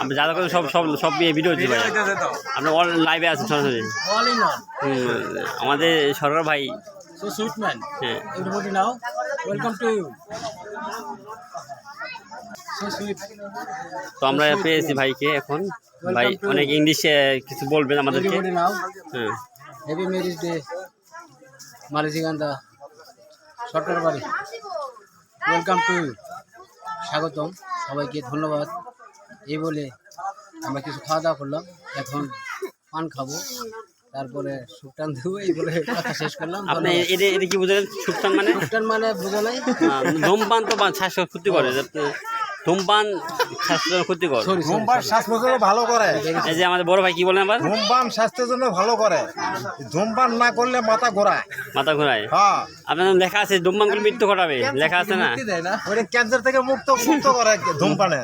আপনি যা করে সব সব সব ভিডিও হচ্ছে ভাই, আপনি অল লাইভে আছেন সরাসরি। আমাদের সরকার ভাই, So sweet man. হ্যাঁ Everybody now, welcome to you. So sweet. তো আমরা পেয়েছি ভাইকে এখন। ভাই অনেক ইংলিশে কিছু বলবেন আমাদেরকে। Everybody now, হ্যাঁ happy marriage day. মালিজিগান্দা সরকার বাড়ি, ওয়েলকাম টু ইউ, স্বাগতম সবাইকে, ধন্যবাদ। এই বলে আমরা কিছু খাওয়া দাওয়া করলাম, এখন পান খাবো, তারপরে সুকটান দেবো, এই বলে কথা শেষ করলাম। আপনি এটা এটা কি বুঝলেন সুকটান মানে? সুকটান মানে বুঝো নাই? ধূমপান তো স্বাস্থ্য ক্ষতি করে, ধূমপান স্বাস্থ্যের ক্ষতি করে। ধূমপান স্বাস্থ্যের জন্য ভালো করে। এই যে আমাদের বড় ভাই কি বলেন আবার? ধূমপান স্বাস্থ্যের জন্য ভালো করে, ধূমপান না করলে মাথা ঘোরায়। মাথা ঘোরায়? হ্যাঁ, আপনার লেখা আছে ধূমপান করলে মৃত্যু ঘটাবে, লেখা আছে না? ওটা ক্যান্সার থেকে মুক্ত করে ধূমপানে।